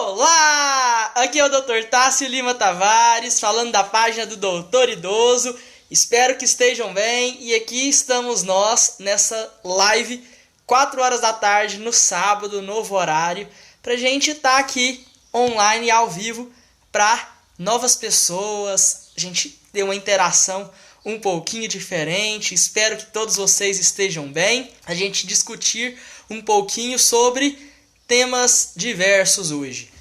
Olá! Aqui é o Dr. Tássio Lima Tavares, falando da página do Doutor Idoso. Espero que estejam bem e aqui estamos nós nessa live 4 horas da tarde no sábado, novo horário, pra gente estar aqui online ao vivo para novas pessoas, a gente ter uma interação um pouquinho diferente. Espero que todos vocês estejam bem, a gente discutir um pouquinho sobre temas diversos hoje.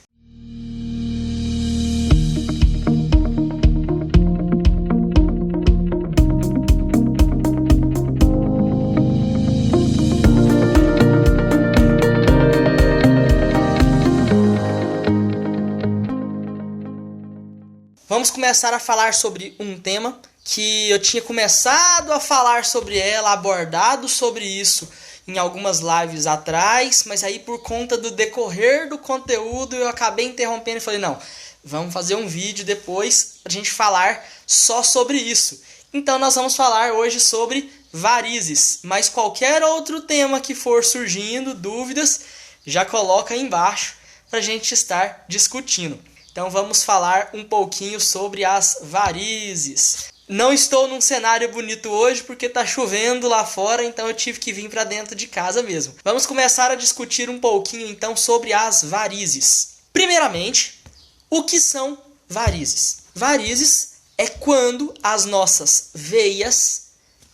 Vamos começar a falar sobre um tema que eu tinha começado a falar sobre ela, abordado sobre isso em algumas lives atrás, mas aí por conta do decorrer do conteúdo eu acabei interrompendo e falei, não, vamos fazer um vídeo depois pra gente falar só sobre isso. Então nós vamos falar hoje sobre varizes, mas qualquer outro tema que for surgindo, dúvidas, já coloca aí embaixo pra gente estar discutindo. Então vamos falar um pouquinho sobre as varizes. Não estou num cenário bonito hoje porque tá chovendo lá fora, então eu tive que vir para dentro de casa mesmo. Vamos começar a discutir um pouquinho então sobre as varizes. Primeiramente, o que são varizes? Varizes é quando as nossas veias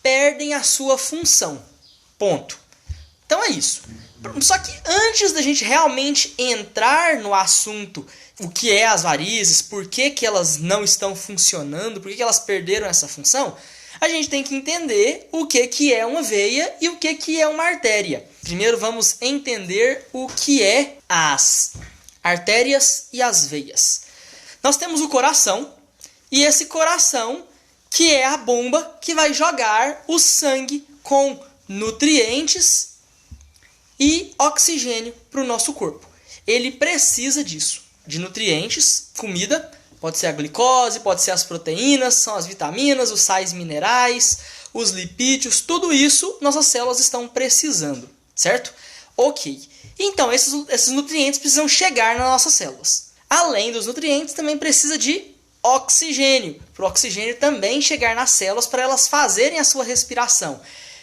perdem a sua função. Ponto. Então é isso. Só que antes da gente realmente entrar no assunto, o que é as varizes, por que elas não estão funcionando, por que elas perderam essa função, a gente tem que entender o que é uma veia e o que é uma artéria. Primeiro vamos entender o que é as artérias e as veias. Nós temos o coração, e esse coração que é a bomba que vai jogar o sangue com nutrientes e oxigênio para o nosso corpo. Ele precisa disso, de nutrientes, comida, pode ser a glicose, pode ser as proteínas, são as vitaminas, os sais minerais, os lipídios, tudo isso nossas células estão precisando, certo? Ok, então esses nutrientes precisam chegar nas nossas células. Além dos nutrientes, também precisa de oxigênio, para o oxigênio também chegar nas células para elas fazerem a sua respiração.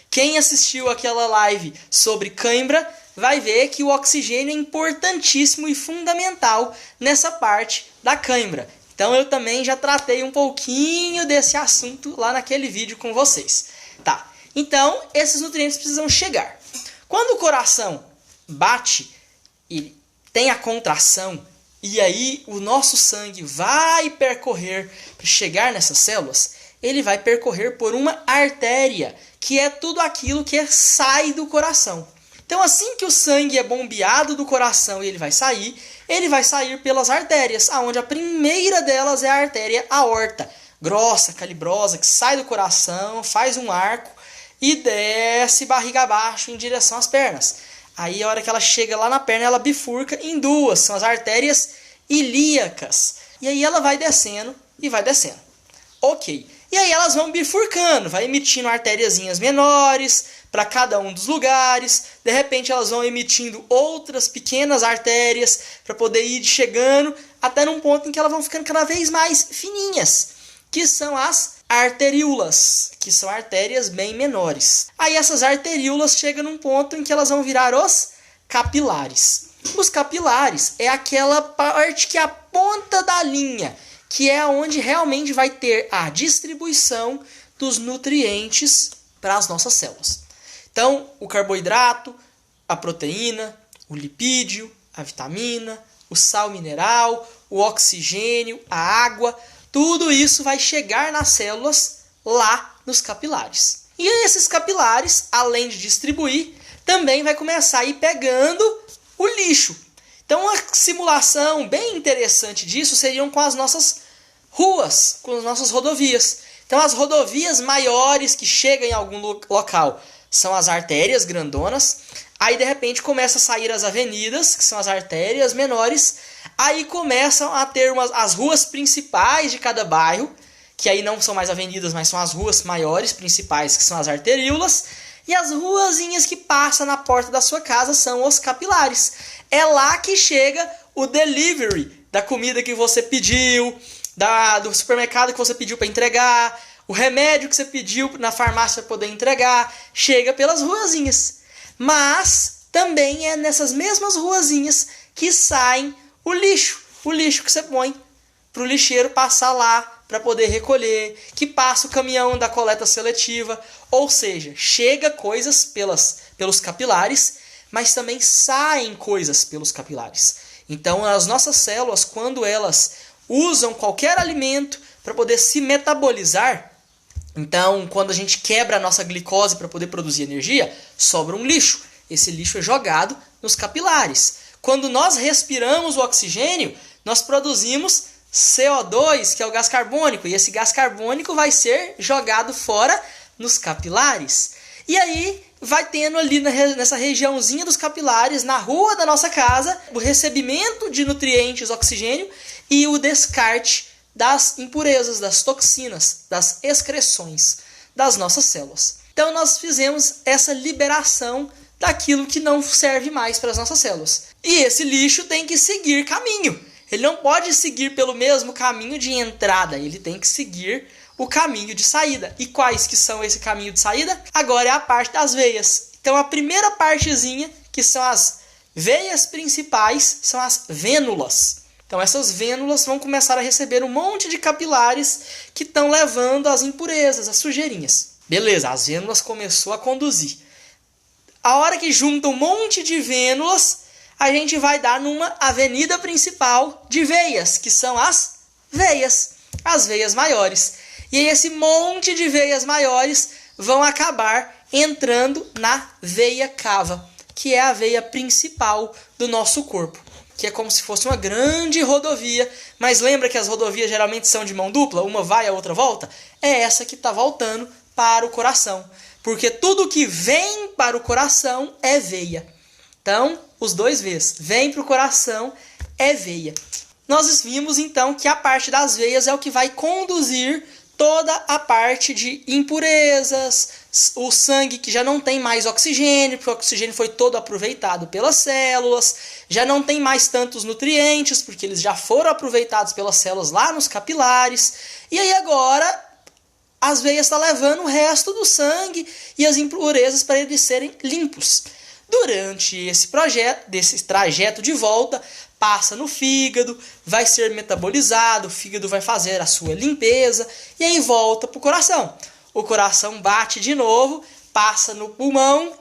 Quem assistiu aquela live sobre cãibra vai ver que o oxigênio é importantíssimo e fundamental nessa parte da cãibra. Então eu também já tratei um pouquinho desse assunto lá naquele vídeo com vocês. Tá, então esses nutrientes precisam chegar. Quando o coração bate e tem a contração, e aí o nosso sangue vai percorrer para chegar nessas células, ele vai percorrer por uma artéria, que é tudo aquilo que sai do coração. Então assim que o sangue é bombeado do coração e ele vai sair pelas artérias, aonde a primeira delas é a artéria aorta, grossa, calibrosa, que sai do coração, faz um arco e desce barriga abaixo em direção às pernas. Aí a hora que ela chega lá na perna, ela bifurca em duas, são as artérias ilíacas. E aí ela vai descendo e vai descendo. Ok. E aí elas vão bifurcando, vai emitindo artériazinhas menores para cada um dos lugares. De repente elas vão emitindo outras pequenas artérias para poder ir chegando até num ponto em que elas vão ficando cada vez mais fininhas, que são as arteríolas, que são artérias bem menores. Aí essas arteríolas chegam num ponto em que elas vão virar os capilares. Os capilares é aquela parte que é a ponta da linha, que é onde realmente vai ter a distribuição dos nutrientes para as nossas células. Então, o carboidrato, a proteína, o lipídio, a vitamina, o sal mineral, o oxigênio, a água, tudo isso vai chegar nas células lá nos capilares. E esses capilares, além de distribuir, também vai começar a ir pegando o lixo. Então, uma simulação bem interessante disso seriam com as nossas ruas, com as nossas rodovias. Então, as rodovias maiores que chegam em algum local são as artérias grandonas. Aí, de repente, começa a sair as avenidas, que são as artérias menores. Aí começam a ter as ruas principais de cada bairro, que aí não são mais avenidas, mas são as ruas maiores, principais, que são as arteríolas. E as ruazinhas que passam na porta da sua casa são os capilares. É lá que chega o delivery da comida que você pediu, do supermercado que você pediu para entregar, o remédio que você pediu na farmácia para poder entregar, chega pelas ruazinhas. Mas também é nessas mesmas ruazinhas que saem o lixo que você põe para o lixeiro passar lá para poder recolher, que passa o caminhão da coleta seletiva, ou seja, chega coisas pelos capilares, mas também saem coisas pelos capilares. Então as nossas células, quando elas usam qualquer alimento para poder se metabolizar, então quando a gente quebra a nossa glicose para poder produzir energia, sobra um lixo. Esse lixo é jogado nos capilares. Quando nós respiramos o oxigênio, nós produzimos CO2, que é o gás carbônico, e esse gás carbônico vai ser jogado fora nos capilares. E aí vai tendo ali nessa regiãozinha dos capilares, na rua da nossa casa, o recebimento de nutrientes, oxigênio, e o descarte das impurezas, das toxinas, das excreções das nossas células. Então nós fizemos essa liberação daquilo que não serve mais para as nossas células. E esse lixo tem que seguir caminho. Ele não pode seguir pelo mesmo caminho de entrada, ele tem que seguir o caminho de saída. E quais que são esse caminho de saída? Agora é a parte das veias. Então a primeira partezinha, que são as veias principais, são as vênulas. Então essas vênulas vão começar a receber um monte de capilares que estão levando as impurezas, as sujeirinhas. Beleza, as vênulas começou a conduzir. A hora que junta um monte de vênulas, a gente vai dar numa avenida principal de veias, que são as veias maiores. E aí esse monte de veias maiores vão acabar entrando na veia cava, que é a veia principal do nosso corpo, que é como se fosse uma grande rodovia. Mas lembra que as rodovias geralmente são de mão dupla? Uma vai, a outra volta? É essa que está voltando para o coração, porque tudo que vem para o coração é veia. Então, os dois V's, vem para o coração, é veia. Nós vimos então que a parte das veias é o que vai conduzir toda a parte de impurezas, o sangue que já não tem mais oxigênio, porque o oxigênio foi todo aproveitado pelas células, já não tem mais tantos nutrientes, porque eles já foram aproveitados pelas células lá nos capilares, e aí agora as veias estão levando o resto do sangue e as impurezas para eles serem limpos. Durante esse trajeto de volta, passa no fígado, vai ser metabolizado, o fígado vai fazer a sua limpeza e aí volta para o coração. O coração bate de novo, passa no pulmão,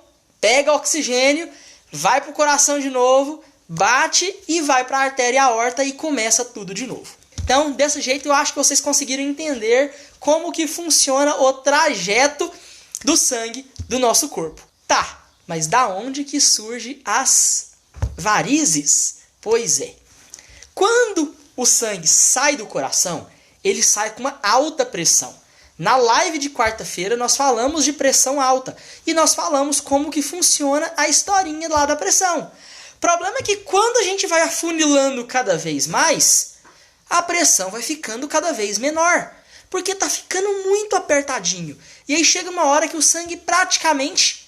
pega oxigênio, vai para o coração de novo, bate e vai para a artéria aorta e começa tudo de novo. Então, desse jeito, eu acho que vocês conseguiram entender como que funciona o trajeto do sangue do nosso corpo. Tá. Mas da onde que surgem as varizes? Pois é, quando o sangue sai do coração, ele sai com uma alta pressão. Na live de quarta-feira nós falamos de pressão alta e nós falamos como que funciona a historinha lá da pressão. O problema é que quando a gente vai afunilando cada vez mais, a pressão vai ficando cada vez menor, porque está ficando muito apertadinho. E aí chega uma hora que o sangue praticamente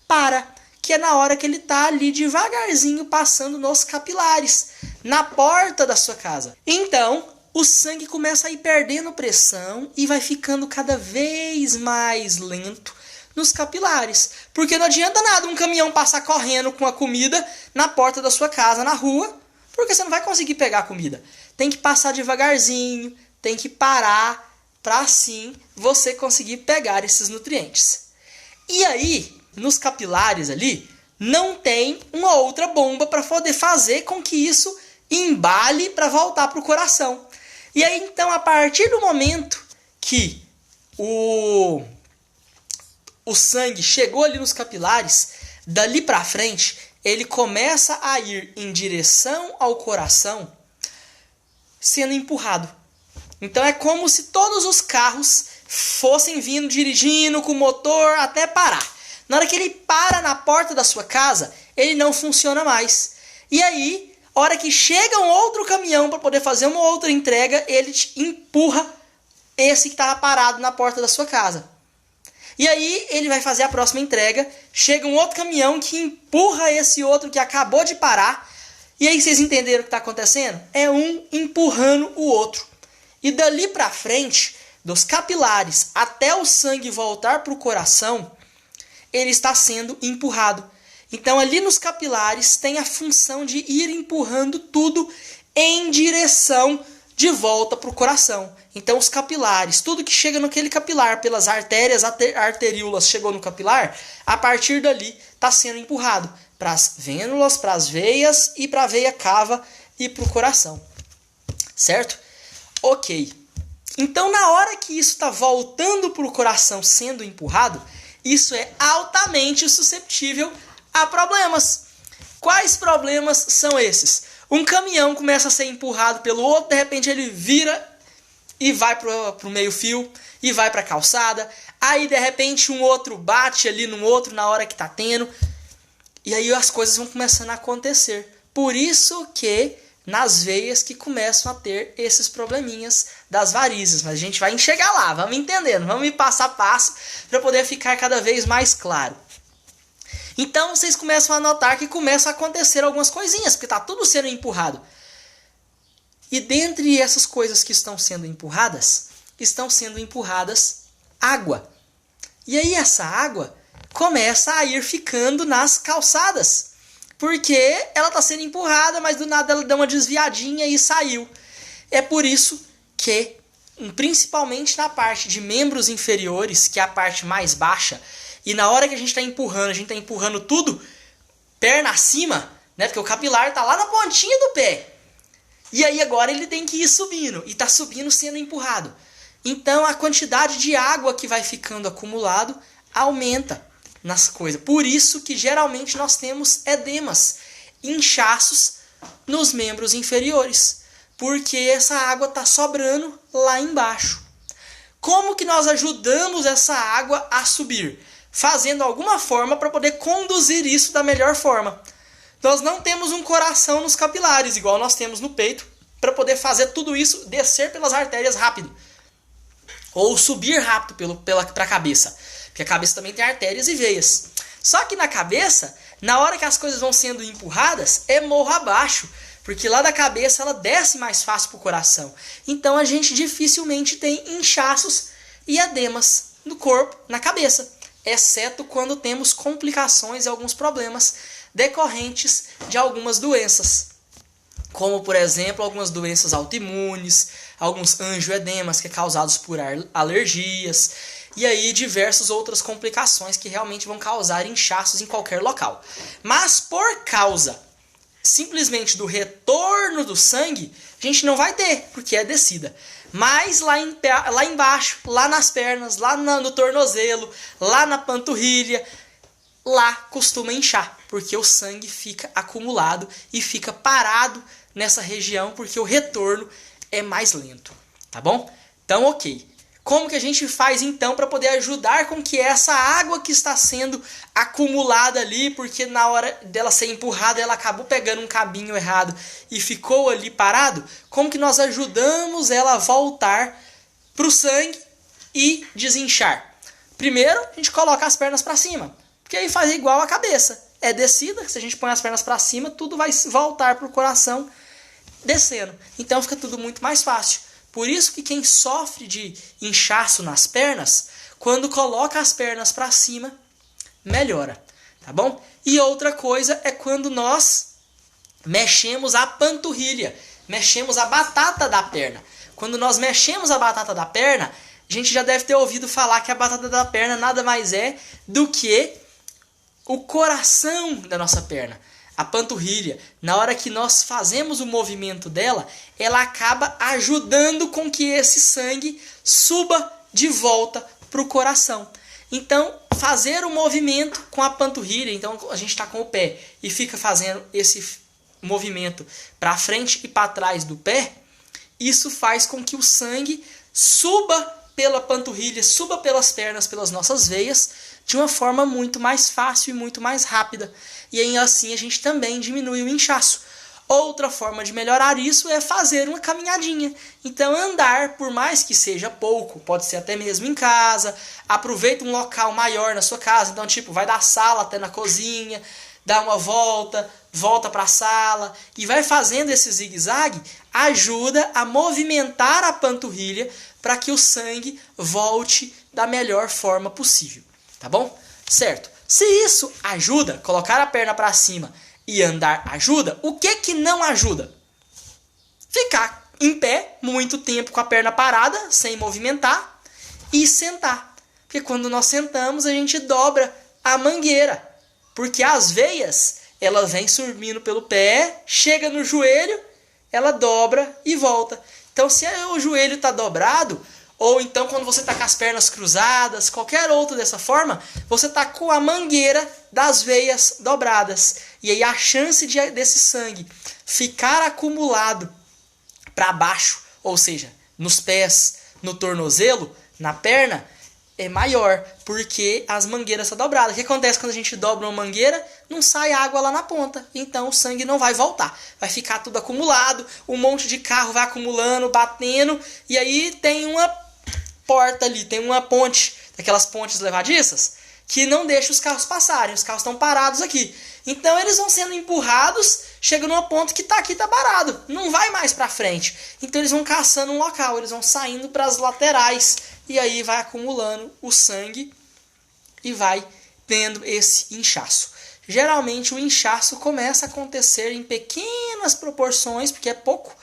para, que é na hora que ele está ali devagarzinho passando nos capilares, na porta da sua casa. Então, o sangue começa a ir perdendo pressão e vai ficando cada vez mais lento nos capilares. Porque não adianta nada um caminhão passar correndo com a comida na porta da sua casa, na rua, porque você não vai conseguir pegar a comida. Tem que passar devagarzinho, tem que parar para assim você conseguir pegar esses nutrientes. E aí, nos capilares ali, não tem uma outra bomba para poder fazer com que isso embale para voltar para o coração. E aí, então, a partir do momento que o sangue chegou ali nos capilares, dali para frente, ele começa a ir em direção ao coração, sendo empurrado. Então é como se todos os carros fossem vindo dirigindo com o motor até parar. Na hora que ele para na porta da sua casa, ele não funciona mais. E aí, a hora que chega um outro caminhão para poder fazer uma outra entrega, ele te empurra esse que estava parado na porta da sua casa. E aí, ele vai fazer a próxima entrega, chega um outro caminhão que empurra esse outro que acabou de parar, E aí vocês entenderam o que está acontecendo? É um empurrando o outro. E dali para frente, dos capilares até o sangue voltar para o coração, ele está sendo empurrado. Então ali nos capilares tem a função de ir empurrando tudo em direção de volta para o coração. Então os capilares, tudo que chega naquele capilar, pelas artérias, arteríolas chegou no capilar, a partir dali está sendo empurrado para as vênulas, para as veias e para a veia cava e para o coração. Certo? Ok. Então na hora que isso está voltando para o coração sendo empurrado, isso é altamente susceptível a problemas. Quais problemas são esses? Um caminhão começa a ser empurrado pelo outro, de repente ele vira e vai para o meio fio e vai para a calçada. Aí de repente um outro bate ali no outro na hora que está tendo. E aí as coisas vão começando a acontecer. Por isso que nas veias que começam a ter esses probleminhas das varizes. Mas a gente vai chegar lá, vamos entendendo, vamos ir passo a passo para poder ficar cada vez mais claro. Então vocês começam a notar que começam a acontecer algumas coisinhas, porque está tudo sendo empurrado. E dentre essas coisas que estão sendo empurradas água. E aí essa água começa a ir ficando nas calçadas. Porque ela está sendo empurrada, mas do nada ela deu uma desviadinha e saiu. É por isso que, principalmente na parte de membros inferiores, que é a parte mais baixa, e na hora que a gente está empurrando, a gente está empurrando tudo perna acima, né? Porque o capilar está lá na pontinha do pé. E aí agora ele tem que ir subindo, e está subindo sendo empurrado. Então a quantidade de água que vai ficando acumulado aumenta nas coisas. Por isso que geralmente nós temos edemas, inchaços nos membros inferiores. Porque essa água está sobrando lá embaixo. Como que nós ajudamos essa água a subir? Fazendo alguma forma para poder conduzir isso da melhor forma. Nós não temos um coração nos capilares, igual nós temos no peito, para poder fazer tudo isso descer pelas artérias rápido. Ou subir rápido para a cabeça. Porque a cabeça também tem artérias e veias. Só que na cabeça, na hora que as coisas vão sendo empurradas, é morro abaixo. Porque lá da cabeça ela desce mais fácil para o coração. Então a gente dificilmente tem inchaços e edemas no corpo, na cabeça. Exceto quando temos complicações e alguns problemas decorrentes de algumas doenças. Como, por exemplo, algumas doenças autoimunes, alguns angioedemas que é causados por alergias, e aí diversas outras complicações que realmente vão causar inchaços em qualquer local. Mas por causa simplesmente do retorno do sangue, a gente não vai ter, porque é descida. Mas lá embaixo, lá nas pernas, lá no tornozelo, lá na panturrilha, lá costuma inchar, porque o sangue fica acumulado e fica parado nessa região, porque o retorno é mais lento, tá bom? Então, ok. Como que a gente faz então para poder ajudar com que essa água que está sendo acumulada ali, porque na hora dela ser empurrada ela acabou pegando um cabinho errado e ficou ali parado, como que nós ajudamos ela a voltar para o sangue e desinchar? Primeiro, a gente coloca as pernas para cima, porque aí faz igual a cabeça. É descida, se a gente põe as pernas para cima, tudo vai voltar para o coração descendo. Então fica tudo muito mais fácil. Por isso que quem sofre de inchaço nas pernas, quando coloca as pernas para cima, melhora, tá bom? E outra coisa é quando nós mexemos a panturrilha, mexemos a batata da perna. Quando nós mexemos a batata da perna, a gente já deve ter ouvido falar que a batata da perna nada mais é do que o coração da nossa perna. A panturrilha, na hora que nós fazemos o movimento dela, ela acaba ajudando com que esse sangue suba de volta para o coração. Então, fazer o movimento com a panturrilha, então a gente está com o pé e fica fazendo esse movimento para frente e para trás do pé, isso faz com que o sangue suba pela panturrilha, suba pelas pernas, pelas nossas veias, de uma forma muito mais fácil e muito mais rápida. E aí, assim a gente também diminui o inchaço. Outra forma de melhorar isso é fazer uma caminhadinha. Então andar, por mais que seja pouco, pode ser até mesmo em casa, aproveita um local maior na sua casa, então tipo, vai da sala até na cozinha, dá uma volta, volta para a sala e vai fazendo esse zigue-zague, ajuda a movimentar a panturrilha para que o sangue volte da melhor forma possível, tá bom? Certo. Se isso ajuda, colocar a perna para cima e andar ajuda, o que não ajuda? Ficar em pé muito tempo com a perna parada, sem movimentar, e sentar. Porque quando nós sentamos, a gente dobra a mangueira. Porque as veias, ela vem subindo pelo pé, chega no joelho, ela dobra e volta. Então, se o joelho está dobrado, ou então quando você está com as pernas cruzadas, qualquer outra dessa forma, você está com a mangueira das veias dobradas. E aí a chance desse sangue ficar acumulado para baixo, ou seja, nos pés, no tornozelo, na perna, é maior, porque as mangueiras estão dobradas. O que acontece quando a gente dobra uma mangueira? Não sai água lá na ponta, então o sangue não vai voltar. Vai ficar tudo acumulado, um monte de carro vai acumulando, batendo, e aí tem uma porta ali, tem uma ponte, daquelas pontes levadiças, que não deixa os carros passarem. Os carros estão parados aqui. Então eles vão sendo empurrados, chega num ponto que tá aqui, tá parado, não vai mais para frente. Então eles vão caçando um local, eles vão saindo para as laterais e aí vai acumulando o sangue e vai tendo esse inchaço. Geralmente o inchaço começa a acontecer em pequenas proporções, porque é pouco,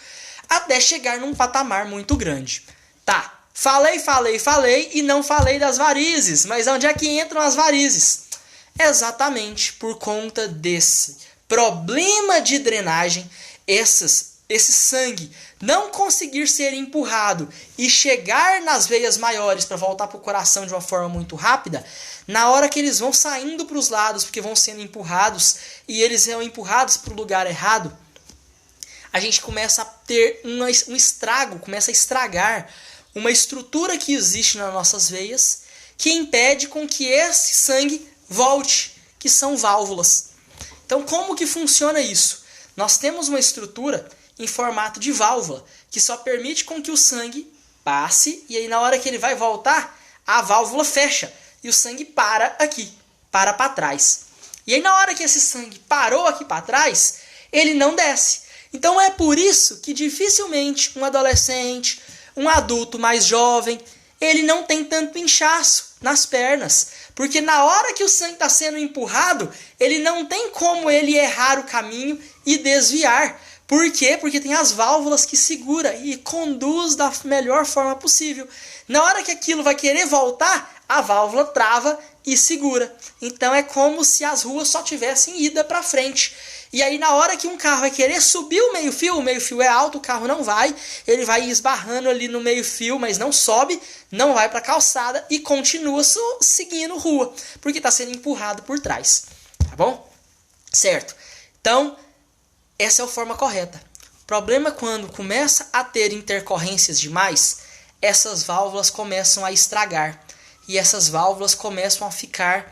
até chegar num patamar muito grande. Tá, falei e não falei das varizes, mas onde é que entram as varizes? Exatamente por conta desse problema de drenagem, esse sangue não conseguir ser empurrado e chegar nas veias maiores para voltar para o coração de uma forma muito rápida, na hora que eles vão saindo para os lados, porque vão sendo empurrados e eles são empurrados para o lugar errado, a gente começa a ter um estrago, começa a estragar uma estrutura que existe nas nossas veias que impede com que esse sangue volte, que são válvulas. Então, como que funciona isso? Nós temos uma estrutura em formato de válvula, que só permite com que o sangue passe, e aí na hora que ele vai voltar, a válvula fecha, e o sangue para aqui, para trás. E aí na hora que esse sangue parou aqui para trás, ele não desce. Então é por isso que dificilmente um adolescente, um adulto mais jovem, ele não tem tanto inchaço nas pernas, porque na hora que o sangue está sendo empurrado, ele não tem como ele errar o caminho e desviar. Por quê? Porque tem as válvulas que segura e conduz da melhor forma possível. Na hora que aquilo vai querer voltar, a válvula trava e segura. Então é como se as ruas só tivessem ida para frente. E aí na hora que um carro vai querer subir o meio-fio é alto, o carro não vai, ele vai esbarrando ali no meio-fio, mas não sobe, não vai para a calçada e continua seguindo rua, porque está sendo empurrado por trás, tá bom? Certo. Então, essa é a forma correta. O problema é quando começa a ter intercorrências demais, essas válvulas começam a estragar e essas válvulas começam a ficar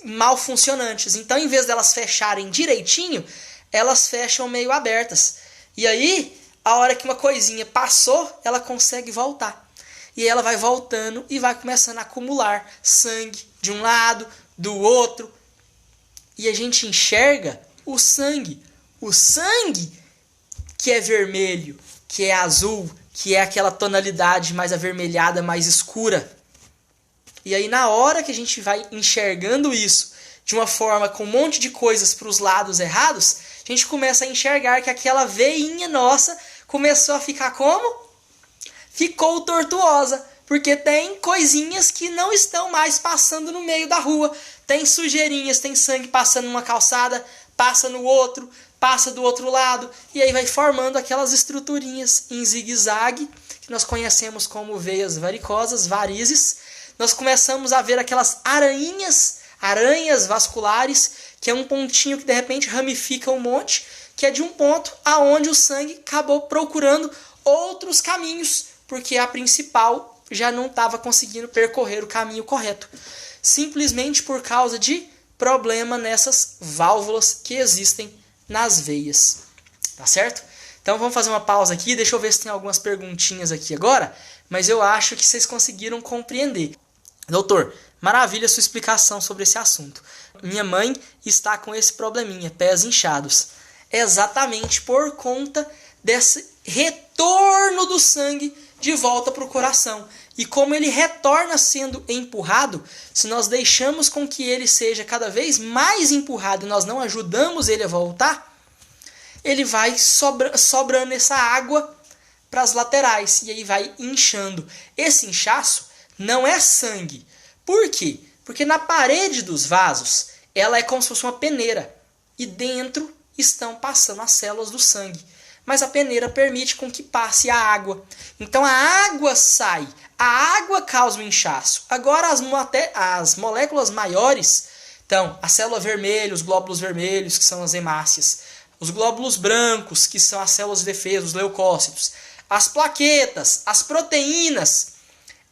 mal funcionantes. Então, em vez delas fecharem direitinho, elas fecham meio abertas. E aí, a hora que uma coisinha passou, ela consegue voltar. E ela vai voltando e vai começando a acumular sangue de um lado, do outro. E a gente enxerga o sangue. O sangue que é vermelho, que é azul, que é aquela tonalidade mais avermelhada, mais escura. E aí na hora que a gente vai enxergando isso de uma forma com um monte de coisas para os lados errados, a gente começa a enxergar que aquela veinha nossa começou a ficar como? Ficou tortuosa, porque tem coisinhas que não estão mais passando no meio da rua. Tem sujeirinhas, tem sangue passando numa calçada, passa no outro, passa do outro lado, e aí vai formando aquelas estruturinhas em zigue-zague, que nós conhecemos como veias varicosas, varizes. Nós começamos a ver aquelas aranhas vasculares, que é um pontinho que de repente ramifica um monte, que é de um ponto aonde o sangue acabou procurando outros caminhos, porque a principal já não estava conseguindo percorrer o caminho correto. Simplesmente por causa de problema nessas válvulas que existem nas veias. Tá certo? Então vamos fazer uma pausa aqui, deixa eu ver se tem algumas perguntinhas aqui agora, mas eu acho que vocês conseguiram compreender. Doutor, Maravilha a sua explicação sobre esse assunto. Minha mãe está com esse probleminha, pés inchados. Exatamente por conta desse retorno do sangue de volta para o coração. E como ele retorna sendo empurrado, se nós deixamos com que ele seja cada vez mais empurrado e nós não ajudamos ele a voltar, ele vai sobrando essa água para as laterais e aí vai inchando. Esse inchaço não é sangue. Por quê? Porque na parede dos vasos, ela é como se fosse uma peneira e dentro estão passando as células do sangue. Mas a peneira permite com que passe a água. Então a água sai, a água causa o inchaço. Agora as moléculas maiores, então a célula vermelha, os glóbulos vermelhos, que são as hemácias, os glóbulos brancos, que são as células de defesa, os leucócitos, as plaquetas, as proteínas,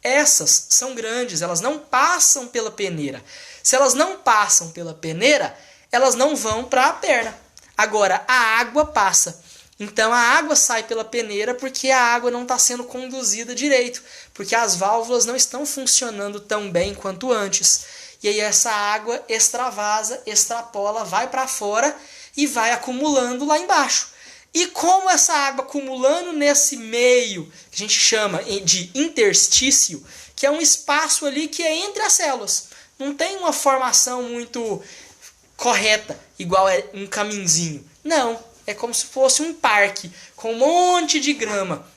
essas são grandes, elas não passam pela peneira. Se elas não passam pela peneira, elas não vão para a perna. Agora a água passa. Então a água sai pela peneira porque a água não está sendo conduzida direito, porque as válvulas não estão funcionando tão bem quanto antes. E aí essa água extravasa, extrapola, vai para fora e vai acumulando lá embaixo. E como essa água acumulando nesse meio, que a gente chama de interstício, que é um espaço ali que é entre as células, não tem uma formação muito correta, igual é um caminhozinho. Não. É como se fosse um parque com um monte de grama.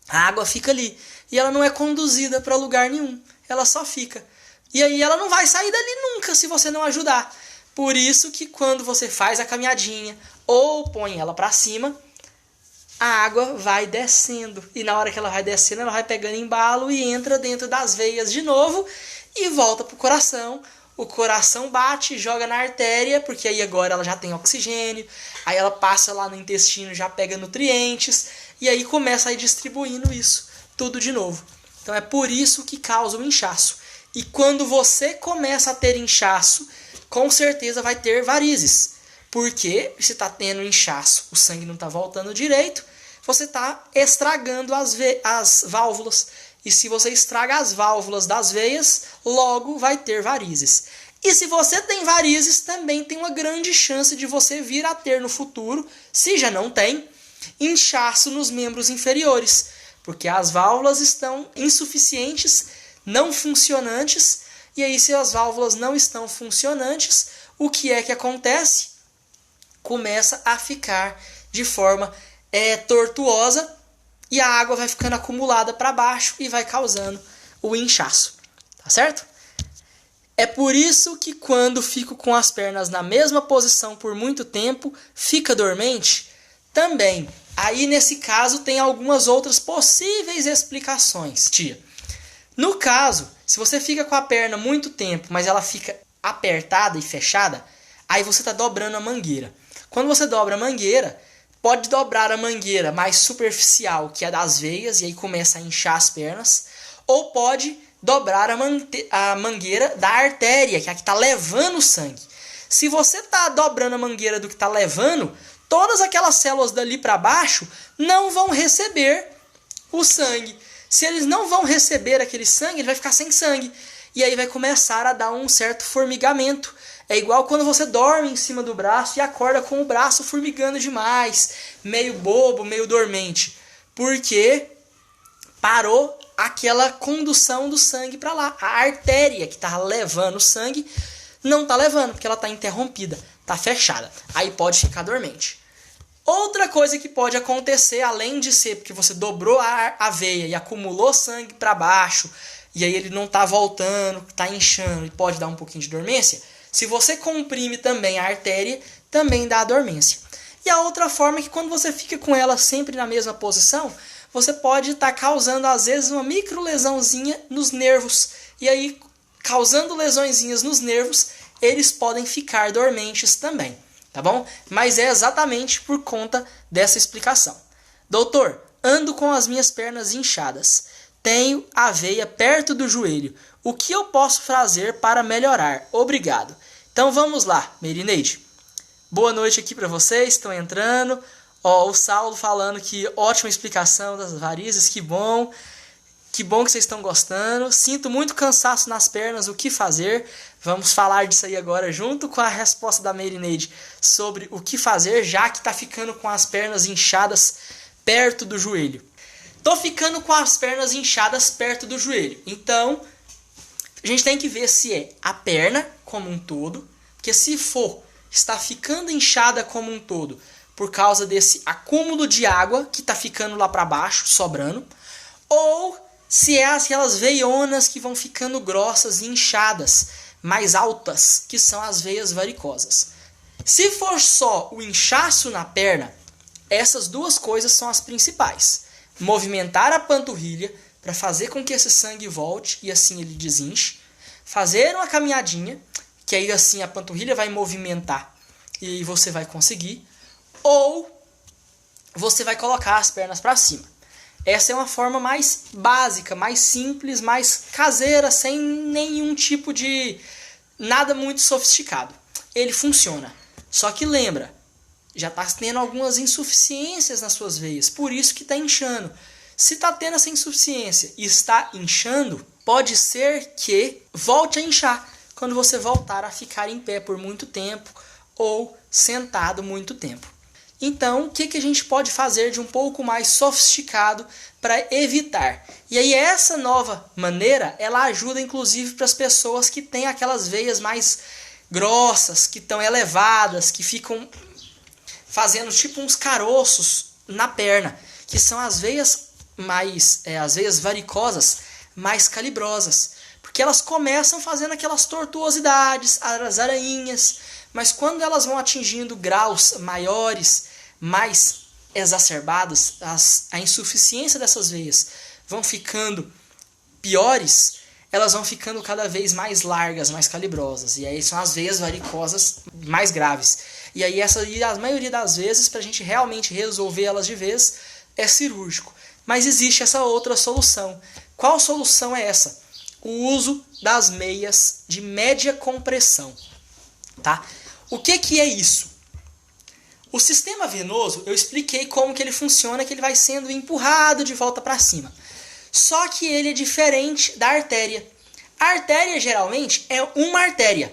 A água fica ali. E ela não é conduzida para lugar nenhum. Ela só fica. E aí ela não vai sair dali nunca se você não ajudar. Por isso que quando você faz a caminhadinha ou põe ela para cima, a água vai descendo. E na hora que ela vai descendo, ela vai pegando embalo e entra dentro das veias de novo e volta para o coração. O coração bate, joga na artéria, porque aí agora ela já tem oxigênio. Aí ela passa lá no intestino, já pega nutrientes. E aí começa a ir distribuindo isso tudo de novo. Então é por isso que causa o inchaço. E quando você começa a ter inchaço, com certeza vai ter varizes. Porque se está tendo inchaço, o sangue não está voltando direito, você está estragando as válvulas. E se você estraga as válvulas das veias, logo vai ter varizes. E se você tem varizes, também tem uma grande chance de você vir a ter no futuro, se já não tem, inchaço nos membros inferiores. Porque as válvulas estão insuficientes, não funcionantes. E aí, se as válvulas não estão funcionantes, o que é que acontece? Começa a ficar de forma tortuosa. E a água vai ficando acumulada para baixo e vai causando o inchaço. Tá certo? É por isso que quando fico com as pernas na mesma posição por muito tempo, fica dormente? Também. Aí nesse caso tem algumas outras possíveis explicações, tia. No caso, se você fica com a perna muito tempo, mas ela fica apertada e fechada, aí você está dobrando a mangueira. Quando você dobra a mangueira, pode dobrar a mangueira mais superficial, que é das veias, e aí começa a inchar as pernas. Ou pode dobrar a mangueira da artéria, que é a que está levando o sangue. Se você está dobrando a mangueira do que está levando, todas aquelas células dali para baixo não vão receber o sangue. Se eles não vão receber aquele sangue, ele vai ficar sem sangue. E aí vai começar a dar um certo formigamento. É igual quando você dorme em cima do braço e acorda com o braço formigando demais, meio bobo, meio dormente. Porque parou aquela condução do sangue para lá. A artéria que está levando o sangue não está levando, porque ela está interrompida, está fechada. Aí pode ficar dormente. Outra coisa que pode acontecer, além de ser porque você dobrou a veia e acumulou sangue para baixo, e aí ele não está voltando, está inchando e pode dar um pouquinho de dormência, se você comprime também a artéria, também dá dormência. E a outra forma é que quando você fica com ela sempre na mesma posição, você pode estar causando às vezes uma micro lesãozinha nos nervos. E aí, causando lesõezinhas nos nervos, eles podem ficar dormentes também. Tá bom? Mas é exatamente por conta dessa explicação. Doutor, ando com as minhas pernas inchadas. Tenho a veia perto do joelho. O que eu posso fazer para melhorar? Obrigado. Então vamos lá, Merineide. Boa noite aqui para vocês, estão entrando. Ó, o Saulo falando que ótima explicação das varizes, que bom. Que bom que vocês estão gostando. Sinto muito cansaço nas pernas, o que fazer? Vamos falar disso aí agora junto com a resposta da Merineide sobre o que fazer, já que tá ficando com as pernas inchadas perto do joelho. Tô ficando com as pernas inchadas perto do joelho. Então, a gente tem que ver se é a perna como um todo, porque se for, está ficando inchada como um todo por causa desse acúmulo de água que tá ficando lá para baixo, sobrando, ou se é aquelas veionas que vão ficando grossas e inchadas, mais altas, que são as veias varicosas. Se for só o inchaço na perna, essas duas coisas são as principais. Movimentar a panturrilha para fazer com que esse sangue volte e assim ele desinche. Fazer uma caminhadinha, que aí assim a panturrilha vai movimentar e aí você vai conseguir. Ou você vai colocar as pernas para cima. Essa é uma forma mais básica, mais simples, mais caseira, sem nenhum tipo de nada muito sofisticado. Ele funciona. Só que lembra, já está tendo algumas insuficiências nas suas veias, por isso que está inchando. Se está tendo essa insuficiência e está inchando, pode ser que volte a inchar quando você voltar a ficar em pé por muito tempo ou sentado muito tempo. Então, o que a gente pode fazer de um pouco mais sofisticado para evitar? E aí essa nova maneira, ela ajuda inclusive para as pessoas que têm aquelas veias mais grossas, que estão elevadas, que ficam fazendo tipo uns caroços na perna, que são as veias as veias varicosas mais calibrosas, porque elas começam fazendo aquelas tortuosidades, as aranhas, mas quando elas vão atingindo graus maiores, mais exacerbados, a insuficiência dessas veias vão ficando piores, elas vão ficando cada vez mais largas, mais calibrosas. E aí são as veias varicosas mais graves. E aí a maioria das vezes, para a gente realmente resolver elas de vez, é cirúrgico. Mas existe essa outra solução. Qual solução é essa? O uso das meias de média compressão. Tá? O que é isso? O sistema venoso, eu expliquei como que ele funciona, que ele vai sendo empurrado de volta para cima. Só que ele é diferente da artéria. A artéria, geralmente, é uma artéria,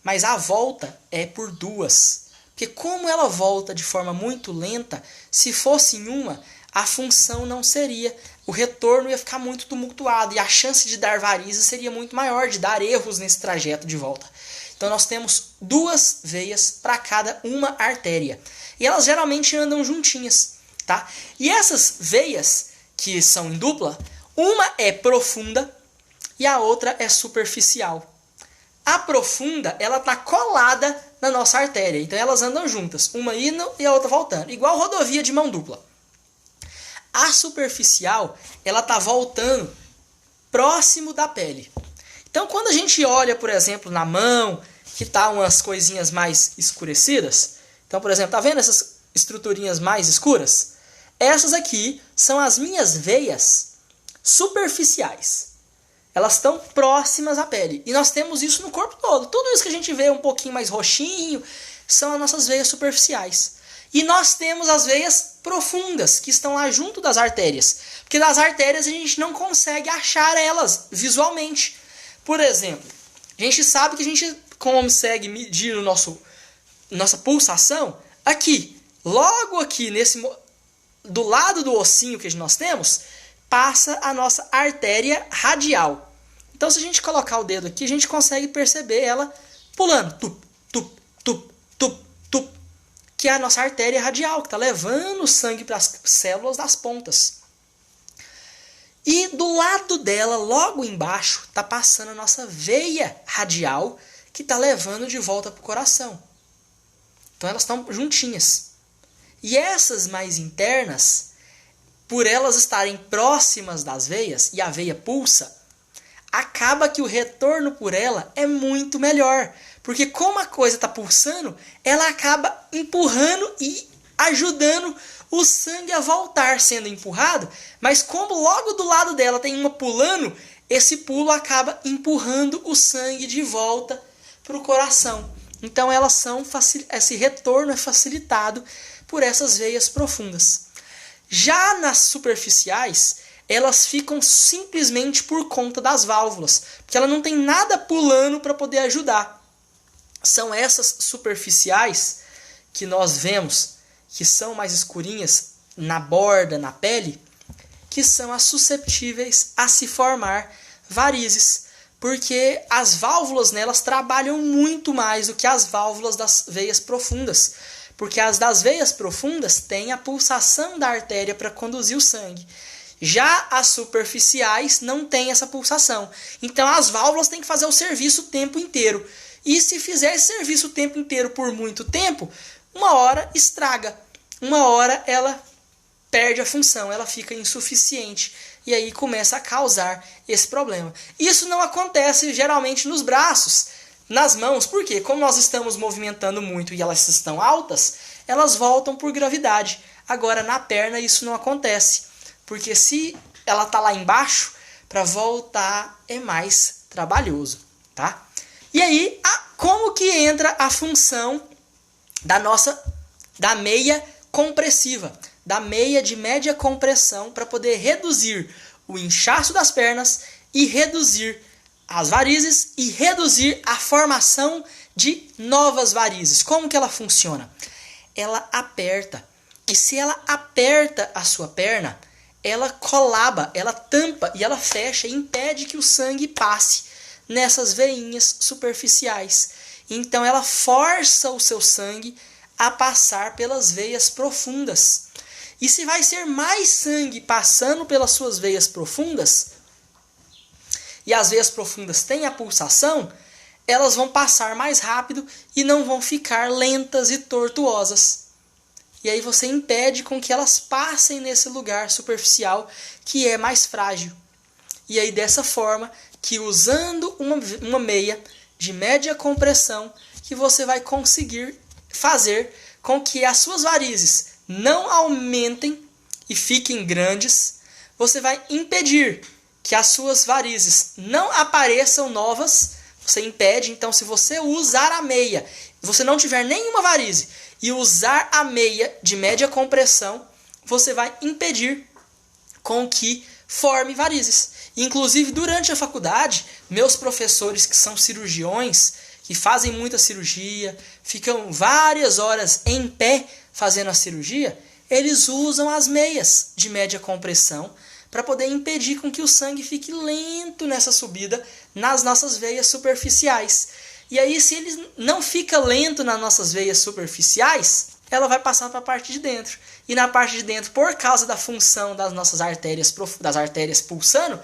mas a volta é por duas. Porque como ela volta de forma muito lenta, se fosse em uma, a função não seria, o retorno ia ficar muito tumultuado e a chance de dar varizes seria muito maior, de dar erros nesse trajeto de volta. Então nós temos duas veias para cada uma artéria. E elas geralmente andam juntinhas, tá? E essas veias, que são em dupla, uma é profunda e a outra é superficial. A profunda, ela está colada na nossa artéria. Então elas andam juntas, uma indo e a outra voltando. Igual rodovia de mão dupla. A superficial, ela está voltando próximo da pele. Então, quando a gente olha, por exemplo, na mão, que tá umas coisinhas mais escurecidas, então, por exemplo, tá vendo essas estruturinhas mais escuras? Essas aqui são as minhas veias superficiais. Elas estão próximas à pele. E nós temos isso no corpo todo. Tudo isso que a gente vê um pouquinho mais roxinho são as nossas veias superficiais. E nós temos as veias profundas, que estão lá junto das artérias. Porque das artérias a gente não consegue achar elas visualmente. Por exemplo, a gente sabe que a gente consegue medir nossa pulsação aqui. Logo aqui, do lado do ossinho que nós temos, passa a nossa artéria radial. Então, se a gente colocar o dedo aqui, a gente consegue perceber ela pulando. Tup, tup, tup, tup, tup, que é a nossa artéria radial, que está levando o sangue para as células das pontas. E do lado dela, logo embaixo, está passando a nossa veia radial, que está levando de volta para o coração. Então elas estão juntinhas. E essas mais internas, por elas estarem próximas das veias, e a veia pulsa, acaba que o retorno por ela é muito melhor. Porque como a coisa está pulsando, ela acaba empurrando e ajudando o sangue a voltar sendo empurrado, mas como logo do lado dela tem uma pulando, esse pulo acaba empurrando o sangue de volta para o coração. Então esse retorno é facilitado por essas veias profundas. Já nas superficiais, elas ficam simplesmente por conta das válvulas, porque ela não tem nada pulando para poder ajudar. São essas superficiais que nós vemos, que são mais escurinhas na borda, na pele, que são as susceptíveis a se formar varizes, porque as válvulas nelas trabalham muito mais do que as válvulas das veias profundas, porque as das veias profundas têm a pulsação da artéria para conduzir o sangue. Já as superficiais não têm essa pulsação. Então as válvulas têm que fazer o serviço o tempo inteiro. E se fizer esse serviço o tempo inteiro por muito tempo, uma hora estraga. Uma hora ela perde a função, ela fica insuficiente. E aí começa a causar esse problema. Isso não acontece geralmente nos braços, nas mãos. Por quê? Como nós estamos movimentando muito e elas estão altas, elas voltam por gravidade. Agora na perna isso não acontece. Porque se ela está lá embaixo, para voltar é mais trabalhoso, tá? E aí, como que entra a função da meia compressiva, da meia de média compressão, para poder reduzir o inchaço das pernas e reduzir as varizes e reduzir a formação de novas varizes. Como que ela funciona? Ela aperta. E se ela aperta a sua perna, ela colaba, ela tampa e ela fecha e impede que o sangue passe nessas veinhas superficiais. Então ela força o seu sangue a passar pelas veias profundas. E se vai ser mais sangue passando pelas suas veias profundas, e as veias profundas têm a pulsação, elas vão passar mais rápido e não vão ficar lentas e tortuosas. E aí você impede com que elas passem nesse lugar superficial que é mais frágil. E aí dessa forma que usando uma meia de média compressão que você vai conseguir fazer com que as suas varizes não aumentem e fiquem grandes. Você vai impedir que as suas varizes não apareçam novas. Você impede, então se você usar a meia, você não tiver nenhuma varize, e usar a meia de média compressão, você vai impedir com que forme varizes. Inclusive, durante a faculdade, meus professores que são cirurgiões, que fazem muita cirurgia, ficam várias horas em pé fazendo a cirurgia, eles usam as meias de média compressão para poder impedir com que o sangue fique lento nessa subida nas nossas veias superficiais. E aí, se ele não fica lento nas nossas veias superficiais, ela vai passar para a parte de dentro. E na parte de dentro, por causa da função das nossas artérias, das artérias pulsando,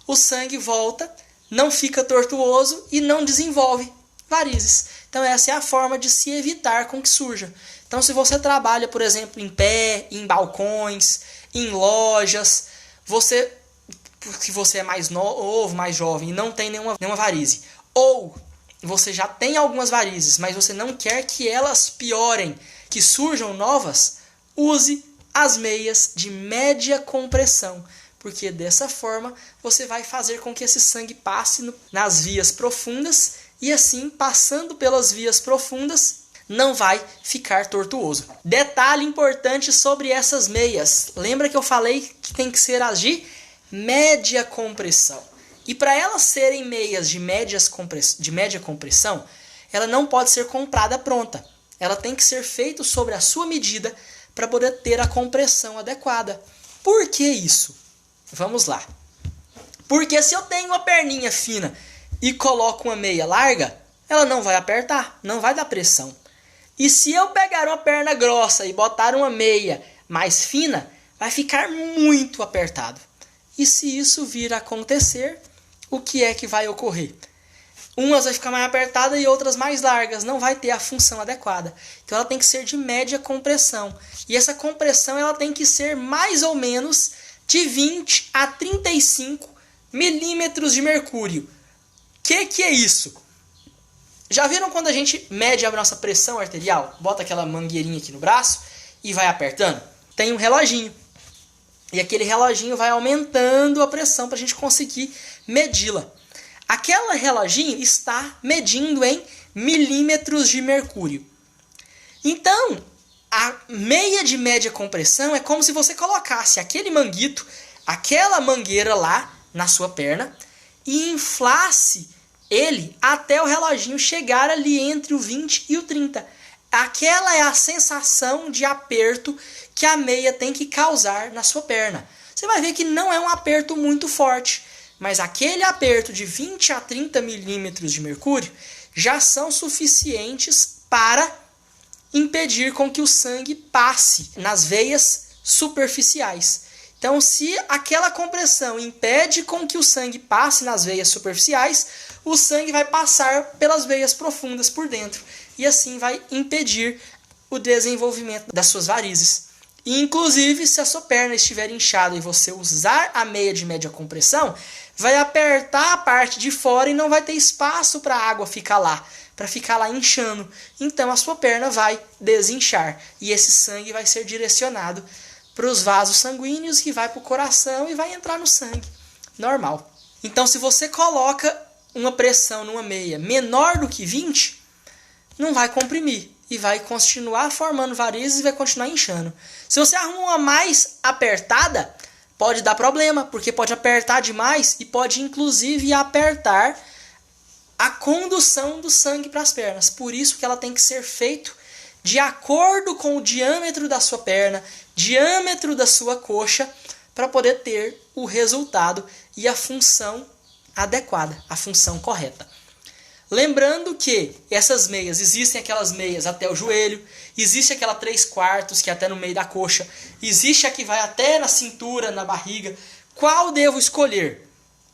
o sangue volta, não fica tortuoso e não desenvolve varizes. Então essa é a forma de se evitar com que surja. Então se você trabalha, por exemplo, em pé, em balcões, em lojas, se você é mais novo, mais jovem e não tem nenhuma varize, ou você já tem algumas varizes, mas você não quer que elas piorem, que surjam novas, use as meias de média compressão, porque dessa forma você vai fazer com que esse sangue passe nas vias profundas e assim, passando pelas vias profundas, não vai ficar tortuoso. Detalhe importante sobre essas meias. Lembra que eu falei que tem que ser as de média compressão. E para elas serem meias de média compressão, ela não pode ser comprada pronta. Ela tem que ser feita sobre a sua medida para poder ter a compressão adequada. Por que isso? Vamos lá. Porque se eu tenho uma perninha fina e coloco uma meia larga, ela não vai apertar, não vai dar pressão. E se eu pegar uma perna grossa e botar uma meia mais fina, vai ficar muito apertado. E se isso vir a acontecer, o que é que vai ocorrer? Umas vai ficar mais apertada e outras mais largas, não vai ter a função adequada. Então ela tem que ser de média compressão. E essa compressão ela tem que ser mais ou menos de 20 a 35 milímetros de mercúrio. Que é isso? Já viram quando a gente mede a nossa pressão arterial? Bota aquela mangueirinha aqui no braço e vai apertando? Tem um reloginho. E aquele reloginho vai aumentando a pressão para a gente conseguir medi-la. Aquele reloginho está medindo em milímetros de mercúrio. Então, a meia de média compressão é como se você colocasse aquele manguito aquela mangueira lá na sua perna e inflasse ele até o reloginho chegar ali entre o 20 e o 30. Aquela é a sensação de aperto que a meia tem que causar na sua perna. Você vai ver que não é um aperto muito forte, mas aquele aperto de 20 a 30 milímetros de mercúrio já são suficientes para impedir com que o sangue passe nas veias superficiais. Então, se aquela compressão impede com que o sangue passe nas veias superficiais, o sangue vai passar pelas veias profundas por dentro e assim vai impedir o desenvolvimento das suas varizes. E, inclusive, se a sua perna estiver inchada e você usar a meia de média compressão, vai apertar a parte de fora e não vai ter espaço para a água ficar lá, para ficar lá inchando. Então, a sua perna vai desinchar e esse sangue vai ser direcionado para os vasos sanguíneos que vai para o coração e vai entrar no sangue. Normal. Então, se você coloca uma pressão numa meia menor do que 20, não vai comprimir e vai continuar formando varizes e vai continuar inchando. Se você arruma uma mais apertada, pode dar problema, porque pode apertar demais e pode inclusive apertar a condução do sangue para as pernas. Por isso que ela tem que ser feita de acordo com o diâmetro da sua perna, diâmetro da sua coxa, para poder ter o resultado e a função adequada, a função correta. Lembrando que essas meias, existem aquelas meias até o joelho, existe aquela 3/4 que é até no meio da coxa, existe a que vai até na cintura, na barriga. Qual devo escolher?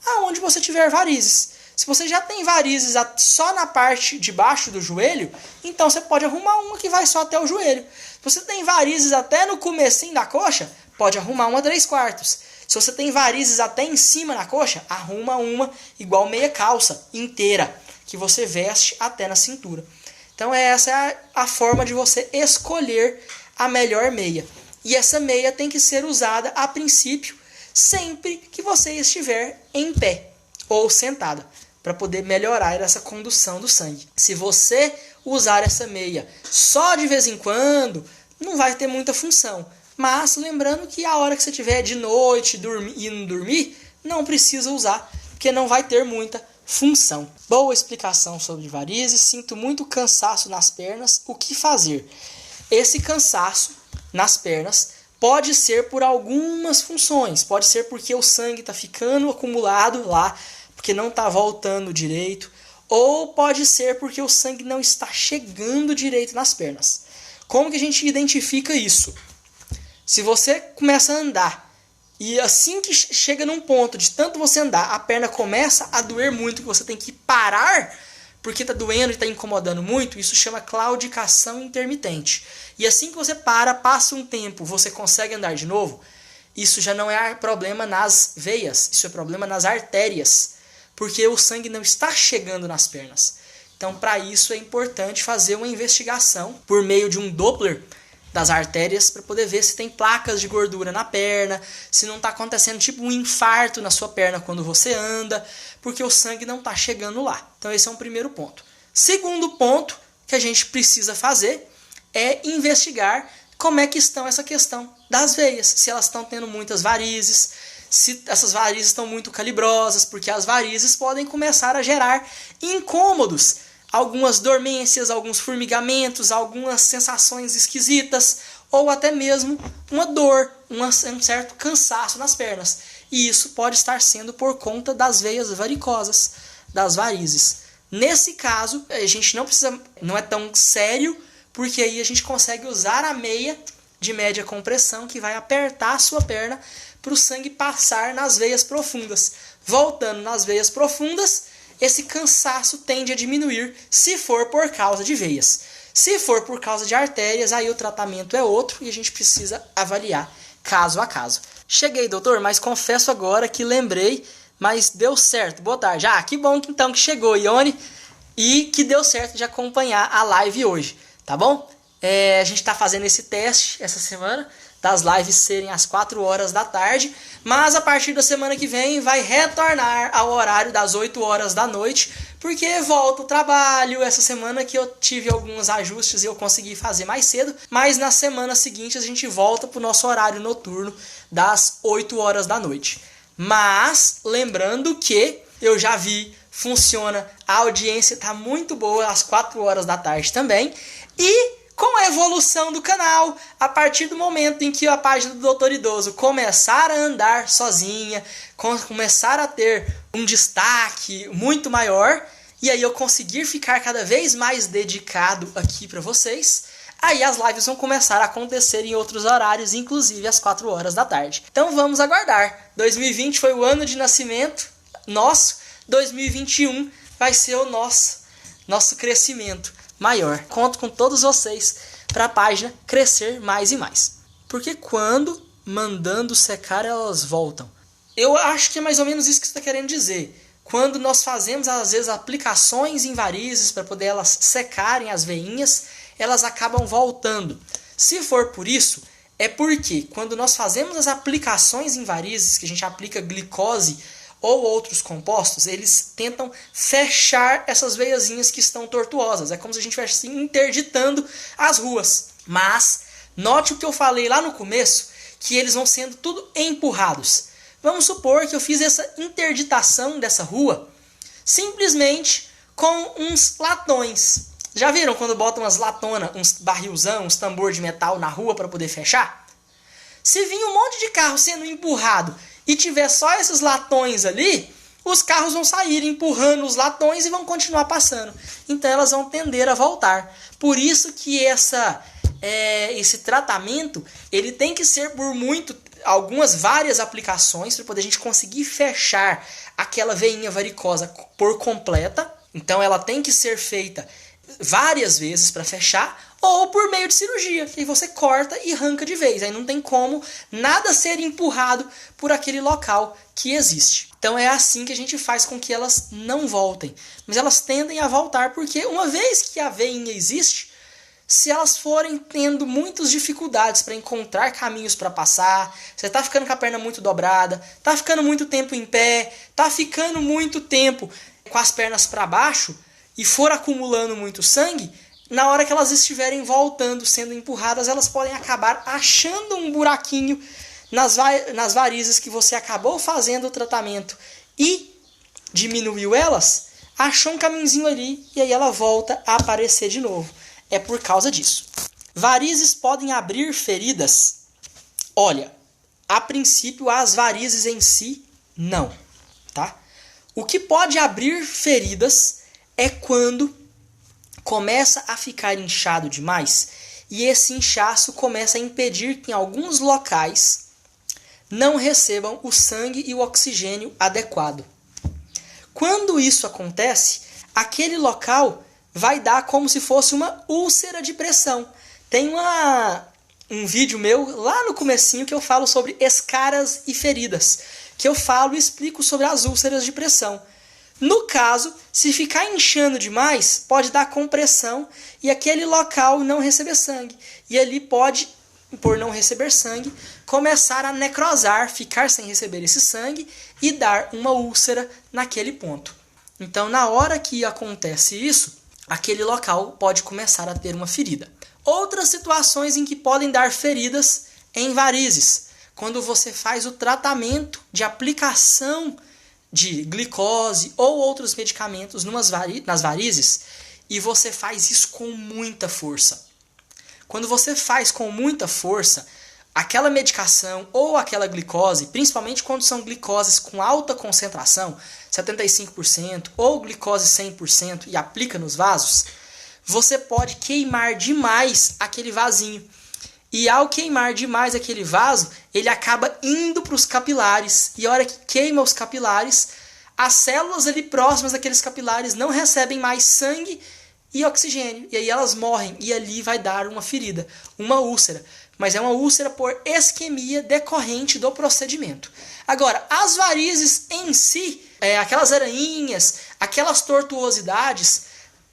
Aonde você tiver varizes. Se você já tem varizes só na parte de baixo do joelho, então você pode arrumar uma que vai só até o joelho. Se você tem varizes até no comecinho da coxa, pode arrumar uma 3/4. Se você tem varizes até em cima na coxa, arruma uma igual meia calça, inteira, que você veste até na cintura. Então essa é a forma de você escolher a melhor meia. E essa meia tem que ser usada a princípio sempre que você estiver em pé ou sentada, para poder melhorar essa condução do sangue. Se você usar essa meia só de vez em quando, não vai ter muita função. Mas lembrando que a hora que você estiver de noite indo dormir, não precisa usar, porque não vai ter muita função. Boa explicação sobre varizes. Sinto muito cansaço nas pernas. O que fazer? Esse cansaço nas pernas pode ser por algumas funções. Pode ser porque o sangue está ficando acumulado lá, porque não está voltando direito, ou pode ser porque o sangue não está chegando direito nas pernas. Como que a gente identifica isso? Se você começa a andar e assim que chega num ponto de tanto você andar, a perna começa a doer muito, que você tem que parar porque está doendo e está incomodando muito, isso chama claudicação intermitente. E assim que você passa um tempo, você consegue andar de novo, isso já não é problema nas veias, isso é problema nas artérias, porque o sangue não está chegando nas pernas. Então, para isso é importante fazer uma investigação por meio de um Doppler das artérias para poder ver se tem placas de gordura na perna, se não está acontecendo tipo um infarto na sua perna quando você anda, porque o sangue não está chegando lá. Então, esse é um primeiro ponto. Segundo ponto que a gente precisa fazer é investigar como é que estão essa questão das veias, se elas estão tendo muitas varizes, se essas varizes estão muito calibrosas, porque as varizes podem começar a gerar incômodos, algumas dormências, alguns formigamentos, algumas sensações esquisitas, ou até mesmo uma dor, um certo cansaço nas pernas. E isso pode estar sendo por conta das veias varicosas, das varizes. Nesse caso, a gente não é tão sério, porque aí a gente consegue usar a meia de média compressão que vai apertar a sua perna para o sangue passar nas veias profundas. Voltando nas veias profundas, esse cansaço tende a diminuir se for por causa de veias. Se for por causa de artérias, aí o tratamento é outro e a gente precisa avaliar caso a caso. Cheguei, doutor, mas confesso agora que lembrei, mas deu certo. Boa tarde. Que bom então que chegou, Ione, e que deu certo de acompanhar a live hoje, tá bom? A gente está fazendo esse teste essa semana, das lives serem às 4 horas da tarde, mas a partir da semana que vem vai retornar ao horário das 8 horas da noite, porque volta o trabalho. Essa semana que eu tive alguns ajustes e eu consegui fazer mais cedo, mas na semana seguinte a gente volta para o nosso horário noturno das 8 horas da noite. Mas lembrando que eu já vi, funciona, a audiência está muito boa às 4 horas da tarde também, e com a evolução do canal, a partir do momento em que a página do Doutor Idoso começar a andar sozinha, começar a ter um destaque muito maior, e aí eu conseguir ficar cada vez mais dedicado aqui para vocês, aí as lives vão começar a acontecer em outros horários, inclusive às 4 horas da tarde. Então vamos aguardar. 2020 foi o ano de nascimento nosso, 2021 vai ser o nosso crescimento maior. Conto com todos vocês para a página crescer mais e mais. Porque quando mandando secar, elas voltam. Eu acho que é mais ou menos isso que você está querendo dizer. Quando nós fazemos, às vezes, aplicações em varizes para poder elas secarem as veinhas, elas acabam voltando. Se for por isso, é porque quando nós fazemos as aplicações em varizes, que a gente aplica glicose ou outros compostos, eles tentam fechar essas veiazinhas que estão tortuosas. É como se a gente estivesse interditando as ruas. Mas note o que eu falei lá no começo, que eles vão sendo tudo empurrados. Vamos supor que eu fiz essa interditação dessa rua simplesmente com uns latões. Já viram quando botam umas latonas, uns barrilzão, uns tambor de metal na rua para poder fechar? Se vir um monte de carro sendo empurrado e tiver só esses latões ali, os carros vão sair empurrando os latões e vão continuar passando. Então elas vão tender a voltar. Por isso que esse tratamento ele tem que ser por várias aplicações para poder a gente conseguir fechar aquela veinha varicosa por completa. Então ela tem que ser feita várias vezes para fechar, ou por meio de cirurgia, que aí você corta e arranca de vez. Aí não tem como nada ser empurrado por aquele local que existe. Então é assim que a gente faz com que elas não voltem. Mas elas tendem a voltar porque uma vez que a veinha existe, se elas forem tendo muitas dificuldades para encontrar caminhos para passar, você está ficando com a perna muito dobrada, está ficando muito tempo em pé, está ficando muito tempo com as pernas para baixo e for acumulando muito sangue, na hora que elas estiverem voltando, sendo empurradas, elas podem acabar achando um buraquinho nas varizes que você acabou fazendo o tratamento e diminuiu elas, achou um caminhozinho ali e aí ela volta a aparecer de novo. É por causa disso. Varizes podem abrir feridas? Olha, a princípio as varizes em si, não. Tá? O que pode abrir feridas é quando começa a ficar inchado demais e esse inchaço começa a impedir que em alguns locais não recebam o sangue e o oxigênio adequado. Quando isso acontece, aquele local vai dar como se fosse uma úlcera de pressão. Tem um vídeo meu lá no comecinho que eu falo sobre escaras e feridas, que eu falo e explico sobre as úlceras de pressão. No caso, se ficar inchando demais, pode dar compressão e aquele local não receber sangue. E ali pode, por não receber sangue, começar a necrosar, ficar sem receber esse sangue e dar uma úlcera naquele ponto. Então, na hora que acontece isso, aquele local pode começar a ter uma ferida. Outras situações em que podem dar feridas em varizes. Quando você faz o tratamento de aplicação de glicose ou outros medicamentos nas varizes e você faz isso com muita força. Quando você faz com muita força, aquela medicação ou aquela glicose, principalmente quando são glicoses com alta concentração, 75% ou glicose 100% e aplica nos vasos, você pode queimar demais aquele vasinho. E ao queimar demais aquele vaso, ele acaba indo para os capilares. E a hora que queima os capilares, as células ali próximas daqueles capilares não recebem mais sangue e oxigênio. E aí elas morrem. E ali vai dar uma ferida, uma úlcera. Mas é uma úlcera por isquemia decorrente do procedimento. Agora, as varizes em si, aquelas aranhinhas, aquelas tortuosidades,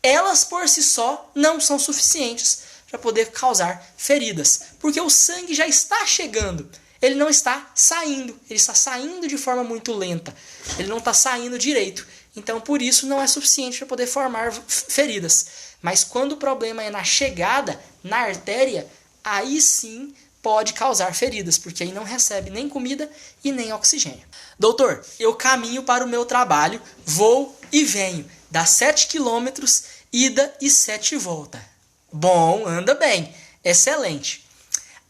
elas por si só não são suficientes para poder causar feridas, porque o sangue já está chegando. Ele não está saindo, ele está saindo de forma muito lenta, ele não está saindo direito. Então, por isso, não é suficiente para poder formar feridas. Mas quando o problema é na chegada, na artéria, aí sim pode causar feridas, porque aí não recebe nem comida e nem oxigênio. Doutor, eu caminho para o meu trabalho, vou e venho, dá 7 quilômetros, ida e 7 volta. Bom, anda bem, excelente.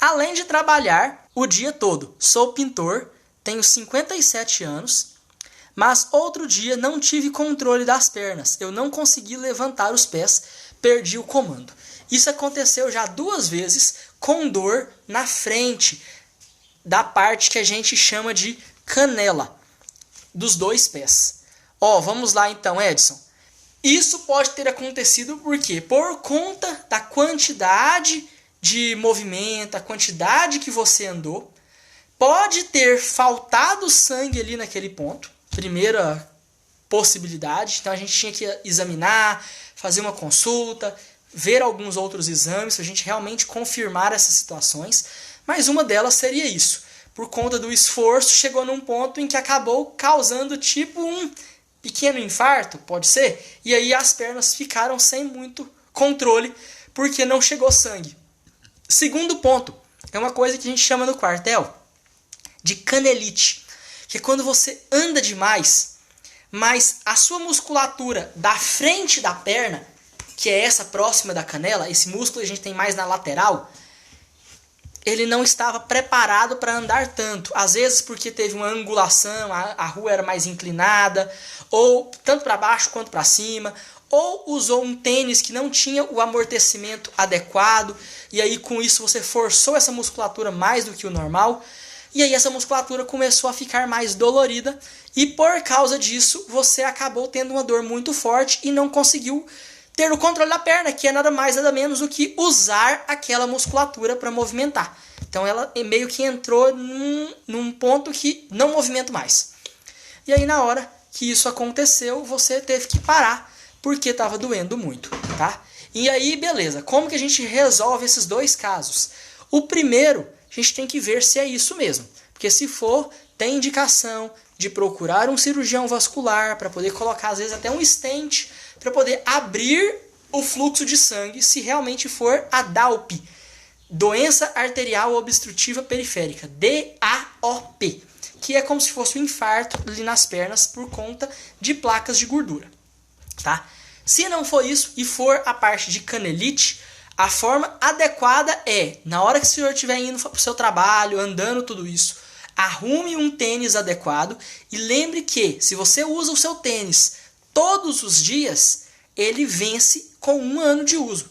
Além de trabalhar o dia todo, sou pintor, tenho 57 anos, mas outro dia não tive controle das pernas, eu não consegui levantar os pés, perdi o comando. Isso aconteceu já 2 vezes com dor na frente da parte que a gente chama de canela dos 2 pés. Vamos lá então, Edson. Isso pode ter acontecido por quê? Por conta da quantidade de movimento, a quantidade que você andou, pode ter faltado sangue ali naquele ponto, primeira possibilidade. Então a gente tinha que examinar, fazer uma consulta, ver alguns outros exames para a gente realmente confirmar essas situações, mas uma delas seria isso. Por conta do esforço, chegou num ponto em que acabou causando tipo um pequeno infarto, pode ser? E aí as pernas ficaram sem muito controle porque não chegou sangue. Segundo ponto, é uma coisa que a gente chama no quartel de canelite, que é quando você anda demais, mas a sua musculatura da frente da perna, que é essa próxima da canela, esse músculo a gente tem mais na lateral, ele não estava preparado para andar tanto. Às vezes porque teve uma angulação, a rua era mais inclinada, ou tanto para baixo quanto para cima, ou usou um tênis que não tinha o amortecimento adequado, e aí com isso você forçou essa musculatura mais do que o normal, e aí essa musculatura começou a ficar mais dolorida, e por causa disso você acabou tendo uma dor muito forte e não conseguiu ter o controle da perna, que é nada mais nada menos do que usar aquela musculatura para movimentar. Então ela meio que entrou num ponto que não movimenta mais. E aí na hora que isso aconteceu, você teve que parar, porque estava doendo muito, tá? E aí, beleza, como que a gente resolve esses 2 casos? O primeiro, a gente tem que ver se é isso mesmo, porque se for, tem indicação de procurar um cirurgião vascular para poder colocar, às vezes, até um stent, para poder abrir o fluxo de sangue, se realmente for a DAOP, doença arterial obstrutiva periférica, DAOP, que é como se fosse um infarto ali nas pernas por conta de placas de gordura, tá? Se não for isso e for a parte de canelite, a forma adequada é, na hora que o senhor estiver indo para o seu trabalho, andando tudo isso, arrume um tênis adequado e lembre que se você usa o seu tênis todos os dias, ele vence com 1 ano de uso.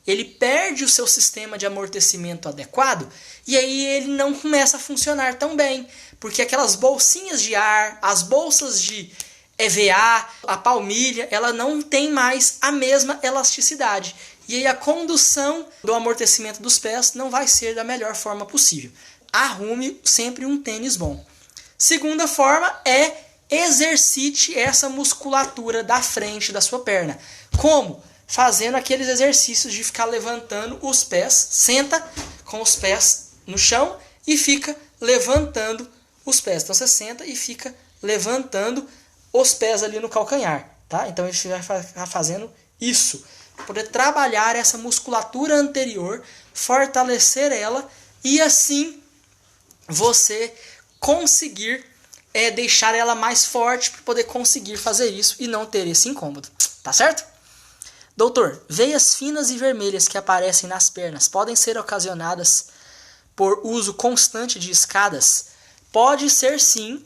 Ele perde o seu sistema de amortecimento adequado e aí ele não começa a funcionar tão bem, porque aquelas bolsinhas de ar, as bolsas de EVA, a palmilha, ela não tem mais a mesma elasticidade. E aí a condução do amortecimento dos pés não vai ser da melhor forma possível. Arrume sempre um tênis bom. Segunda forma é exercite essa musculatura da frente da sua perna. Como? Fazendo aqueles exercícios de ficar levantando os pés. Senta com os pés no chão e fica levantando os pés. Então você senta e fica levantando os pés ali no calcanhar, tá? Então a gente vai ficar fazendo isso, para poder trabalhar essa musculatura anterior, fortalecer ela e assim você conseguir deixar ela mais forte para poder conseguir fazer isso e não ter esse incômodo, tá certo? Doutor, veias finas e vermelhas que aparecem nas pernas podem ser ocasionadas por uso constante de escadas? Pode ser sim,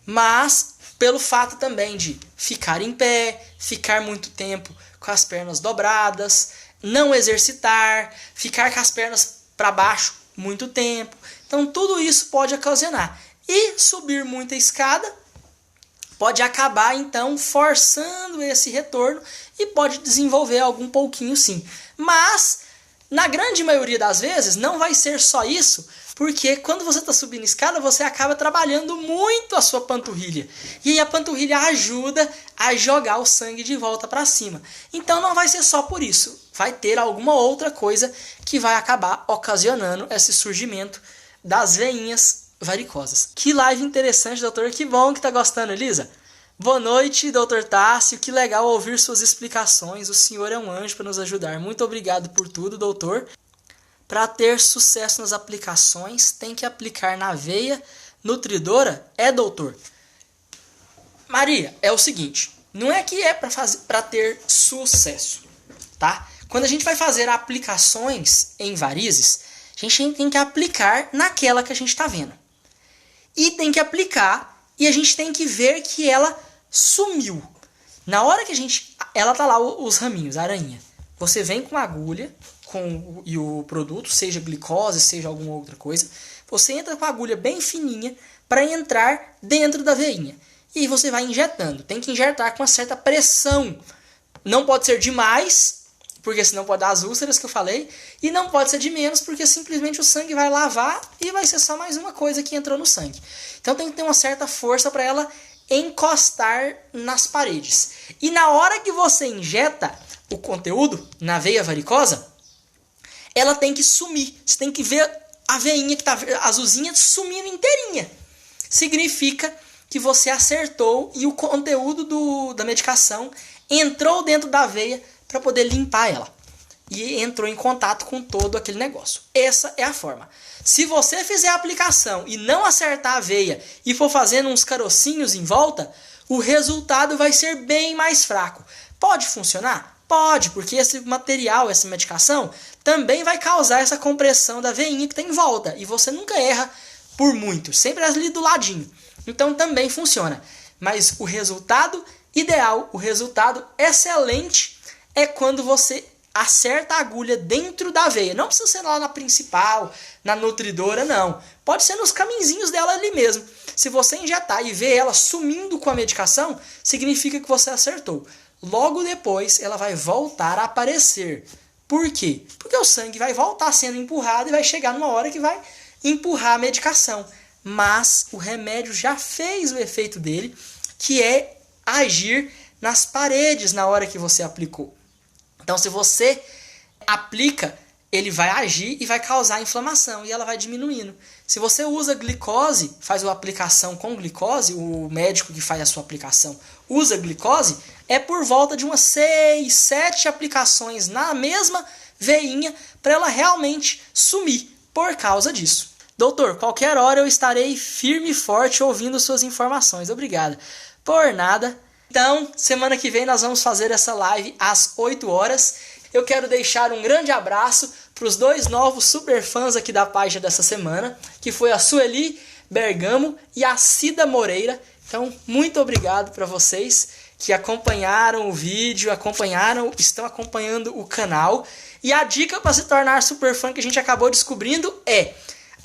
mas pelo fato também de ficar em pé, ficar muito tempo com as pernas dobradas, não exercitar, ficar com as pernas para baixo muito tempo. Então tudo isso pode ocasionar. E subir muita escada pode acabar então forçando esse retorno e pode desenvolver algum pouquinho sim. Mas na grande maioria das vezes não vai ser só isso, porque quando você está subindo escada, você acaba trabalhando muito a sua panturrilha. E aí a panturrilha ajuda a jogar o sangue de volta para cima. Então não vai ser só por isso. vai ter alguma outra coisa que vai acabar ocasionando esse surgimento das veinhas varicosas. Que live interessante, doutor. Que bom que tá gostando, Elisa. Boa noite, doutor Tássio. Que legal ouvir suas explicações. O senhor é um anjo para nos ajudar. Muito obrigado por tudo, doutor. Para ter sucesso nas aplicações, tem que aplicar na veia nutridora? Doutor. Maria, é o seguinte. Não é que é para ter sucesso, tá? Quando a gente vai fazer aplicações em varizes, a gente tem que aplicar naquela que a gente está vendo. E tem que aplicar e a gente tem que ver que ela sumiu. Na hora que ela tá lá, os raminhos, a aranha. Você vem com a agulha e o produto, seja glicose, seja alguma outra coisa. Você entra com a agulha bem fininha para entrar dentro da veinha. E aí você vai injetando. Tem que injetar com uma certa pressão. Não pode ser demais, porque senão pode dar as úlceras que eu falei. E não pode ser de menos, porque simplesmente o sangue vai lavar e vai ser só mais uma coisa que entrou no sangue. Então tem que ter uma certa força para ela encostar nas paredes. E na hora que você injeta o conteúdo na veia varicosa, ela tem que sumir. Você tem que ver a veinha que tá azulzinha sumindo inteirinha. Significa que você acertou e o conteúdo da medicação entrou dentro da veia para poder limpar ela. E entrou em contato com todo aquele negócio. Essa é a forma. Se você fizer a aplicação e não acertar a veia e for fazendo uns carocinhos em volta, o resultado vai ser bem mais fraco. Pode funcionar? Pode, porque esse material, essa medicação, também vai causar essa compressão da veinha que tem em volta. E você nunca erra por muito, sempre ali do ladinho. Então também funciona. Mas o resultado ideal, o resultado excelente é quando você acerta a agulha dentro da veia. Não precisa ser lá na principal, na nutridora, não. Pode ser nos caminzinhos dela ali mesmo. Se você injetar e ver ela sumindo com a medicação, significa que você acertou. Logo depois, ela vai voltar a aparecer. Por quê? Porque o sangue vai voltar sendo empurrado e vai chegar numa hora que vai empurrar a medicação. Mas o remédio já fez o efeito dele, que é agir nas paredes na hora que você aplicou. Então, se você aplica, ele vai agir e vai causar inflamação e ela vai diminuindo. Se você usa glicose, faz a aplicação com glicose, o médico que faz a sua aplicação usa glicose, é por volta de umas 6, 7 aplicações na mesma veinha para ela realmente sumir por causa disso. Doutor, qualquer hora eu estarei firme e forte ouvindo suas informações. Obrigado. Por nada. Então, semana que vem nós vamos fazer essa live às 8 horas. Eu quero deixar um grande abraço para os 2 novos super fãs aqui da página dessa semana, que foi a Sueli Bergamo e a Cida Moreira. Então, muito obrigado para vocês que acompanharam o vídeo, estão acompanhando o canal. E a dica para se tornar super fã que a gente acabou descobrindo é: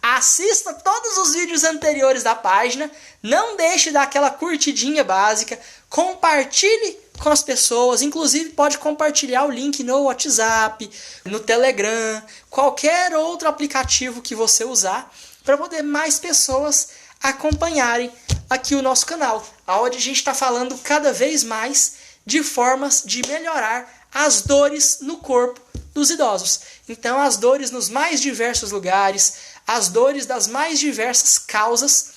assista todos os vídeos anteriores da página, não deixe de dar aquela curtidinha básica, compartilhe com as pessoas, inclusive pode compartilhar o link no WhatsApp, no Telegram, qualquer outro aplicativo que você usar, para poder mais pessoas acompanharem aqui o nosso canal, onde a gente está falando cada vez mais de formas de melhorar as dores no corpo dos idosos. Então, as dores nos mais diversos lugares, as dores das mais diversas causas,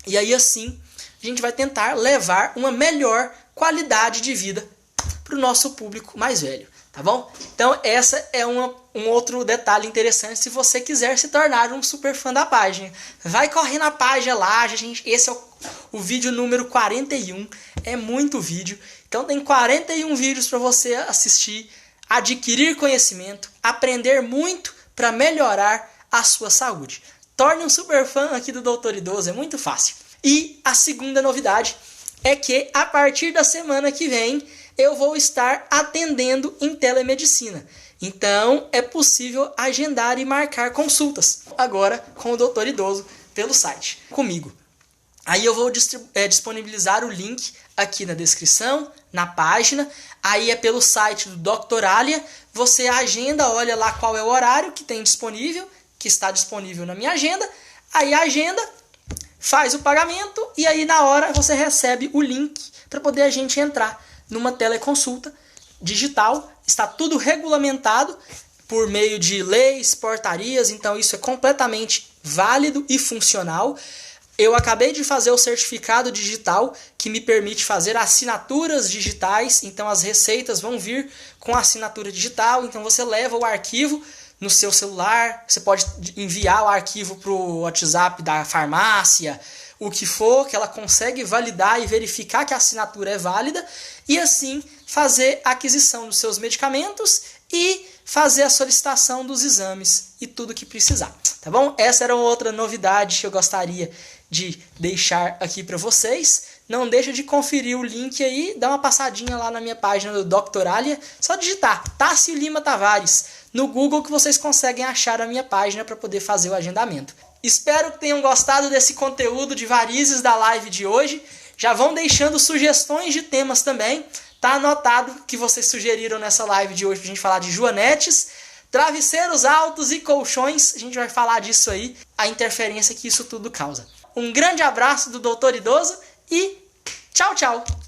e aí assim a gente vai tentar levar uma melhor qualidade de vida para o nosso público mais velho, tá bom? Então essa é um outro detalhe interessante se você quiser se tornar um super fã da página. Vai correr na página lá, esse é o vídeo número 41, é muito vídeo, então tem 41 vídeos para você assistir, adquirir conhecimento, aprender muito para melhorar a sua saúde. Torne um super fã aqui do Doutor Idoso, é muito fácil. E a segunda novidade é que a partir da semana que vem eu vou estar atendendo em telemedicina. Então é possível agendar e marcar consultas agora com o Doutor Idoso pelo site, comigo. Aí eu vou disponibilizar o link aqui na descrição, na página. Aí é pelo site do Dr. Alia. Você agenda, olha lá qual é o horário que tem disponível, que está disponível na minha agenda. Aí agenda, faz o pagamento e aí na hora você recebe o link para poder a gente entrar numa teleconsulta digital está tudo regulamentado por meio de leis, portarias, então isso é completamente válido e funcional. Eu acabei de fazer o certificado digital que me permite fazer assinaturas digitais, então as receitas vão vir com assinatura digital, então você leva o arquivo no seu celular, você pode enviar o arquivo para o WhatsApp da farmácia, o que for, que ela consegue validar e verificar que a assinatura é válida e assim fazer a aquisição dos seus medicamentos e fazer a solicitação dos exames e tudo que precisar, tá bom? Essa era outra novidade que eu gostaria de deixar aqui para vocês. Não deixa de conferir o link aí, dá uma passadinha lá na minha página do Doctoralia, só digitar Tássio Lima Tavares no Google que vocês conseguem achar a minha página para poder fazer o agendamento. Espero que tenham gostado desse conteúdo de varizes da live de hoje. Já vão deixando sugestões de temas também. Tá anotado que vocês sugeriram nessa live de hoje pra gente falar de joanetes, travesseiros altos e colchões. A gente vai falar disso aí, a interferência que isso tudo causa. Um grande abraço do Doutor Idoso e tchau, tchau!